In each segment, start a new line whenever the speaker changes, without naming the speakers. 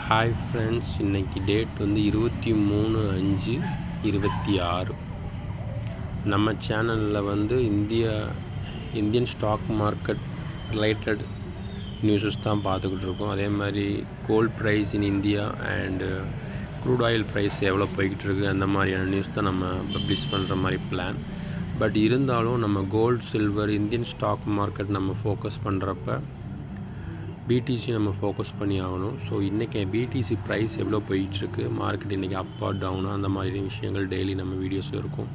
Hi friends, இன்றைக்கி date வந்து 23/5/26. நம்ம சேனலில் வந்து Indian stock market related newses தான் பார்த்துக்கிட்டு இருக்கோம். அதே மாதிரி gold price in India and crude oil price எவ்வளோ போய்கிட்டு இருக்குது, அந்த மாதிரியான நியூஸ் தான் நம்ம பப்ளிஷ் பண்ணுற மாதிரி பிளான். பட் இருந்தாலும் நம்ம gold, silver, Indian stock market நம்ம ஃபோக்கஸ் பண்ணுறப்ப பிடிசி நம்ம ஃபோக்கஸ் பண்ணி ஆகணும். ஸோ இன்றைக்கி பிடிசி ப்ரைஸ் எவ்வளோ போயிட்டுருக்கு, மார்க்கெட் இன்றைக்கி அப்பா டவுனா, அந்த மாதிரி விஷயங்கள் டெய்லி நம்ம வீடியோஸில் இருக்கும்.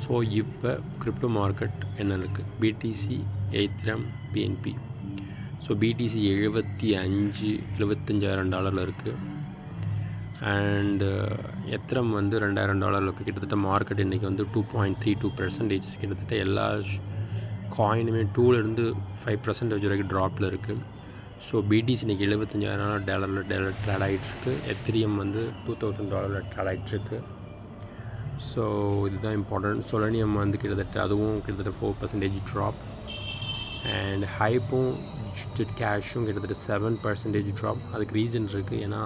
ஸோ இப்போ கிரிப்டோ மார்க்கெட் என்ன இருக்குது, பிடிசி, எய்த்ரம், பிஎன்பி. ஸோ பிடிசி $75,000 இருக்குது அண்டு எத்ரம் வந்து $2,000 இருக்குது. கிட்டத்தட்ட மார்க்கெட் இன்றைக்கி வந்து 2.32%, கிட்டத்தட்ட எல்லா காயினுமே 2லேருந்து 5% வரைக்கும் ட்ராப்பில் இருக்குது. ஸோ பிடிசி இன்றைக்கி $75,000 ட்ரேட் ஆகிட்டுருக்கு. எத்திரியம் வந்து $2,000 ட்ரேட் ஆகிட்டுருக்கு. ஸோ இதுதான் இம்பார்ட்டன்ட். சொலனியம் வந்து அதுவும் கிட்டத்தட்ட 4% ட்ராப். அண்ட் ஹைப்பும் கேஷும் கிட்டத்தட்ட 7% ட்ராப். அதுக்கு ரீசன் இருக்குது, ஏன்னா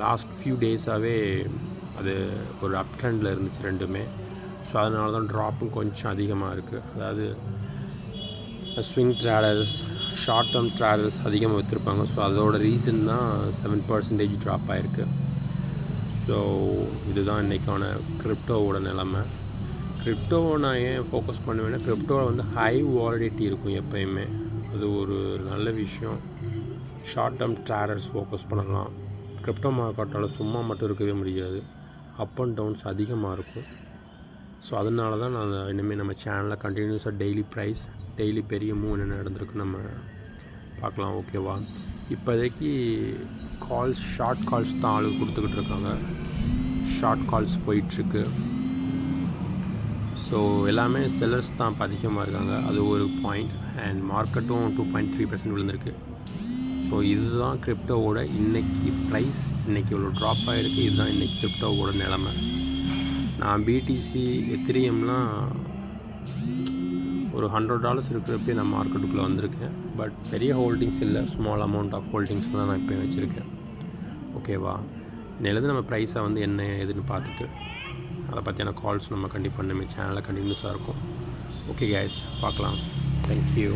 லாஸ்ட் ஃபியூ டேஸாகவே அது ஒரு அப் ட்ரெண்டில் இருந்துச்சு ரெண்டுமே. ஸோ அதனால தான் ட்ராப்பும் கொஞ்சம் அதிகமாக இருக்குது. அதாவது swing traders, short term traders அதிகமாக விற்றுருப்பாங்க. ஸோ அதோட ரீசன் தான் 7% ட்ராப் ஆகிருக்கு. ஸோ இதுதான் இன்றைக்கான கிரிப்டோவோட நிலமை. கிரிப்டோவை நான் ஏன் ஃபோக்கஸ் பண்ணுவேன்னா, கிரிப்டோவில் வந்து ஹை வாலிடிட்டி இருக்கும் எப்போயுமே. அது ஒரு நல்ல விஷயம். ஷார்ட் டேர்ம் ட்ரேடர்ஸ் ஃபோக்கஸ் பண்ணலாம். கிரிப்டோ மார்க்கெட்டால் சும்மா மட்டும் இருக்கவே முடியாது, அப் அண்ட் டவுன்ஸ் அதிகமாக இருக்கும். ஸோ அதனால தான் நான் இனிமேல் நம்ம சேனலில் கண்டினியூஸாக டெய்லி பெரிய மூவ் என்ன நடந்திருக்கு நம்ம பார்க்கலாம். ஓகேவா? இப்போதைக்கு ஷார்ட் கால்ஸ் தான் ஆளுக்கு கொடுத்துக்கிட்டு இருக்காங்க. ஷார்ட் கால்ஸ் போயிட்டுருக்கு. ஸோ எல்லாமே செல்லர்ஸ் தான் இப்போ அதிகமாக இருக்காங்க, அது ஒரு பாயிண்ட். அண்ட் மார்க்கெட்டும் 2.3% விழுந்திருக்கு. ஸோ இதுதான் கிரிப்டோவோட இன்றைக்கி ப்ரைஸ். இன்றைக்கி இவ்வளோ ட்ராப் ஆகிருக்கு. இதுதான் இன்றைக்கி கிரிப்டோவோட நிலமை. நான் பிடிசி, எத்திரியம்லாம் ஒரு $100 இருக்கிறப்பே நான் மார்க்கெட்டுக்குள்ளே வந்திருக்கேன். பட் பெரிய ஹோல்டிங்ஸ் இல்லை, ஸ்மால் அமௌண்ட் ஆஃப் ஹோல்டிங்ஸ் தான் நான் இப்போ வச்சுருக்கேன். ஓகேவா? இன்னிலேருந்து நம்ம ப்ரைஸை வந்து என்ன ஏதுன்னு பார்த்துட்டு அதை பற்றியான கால்ஸ் நம்ம கண்டிப்பாக நம்ம சேனலில் கண்டினியூஸாக இருக்கும். ஓகே கைஸ், பார்க்கலாம். தேங்க்யூ.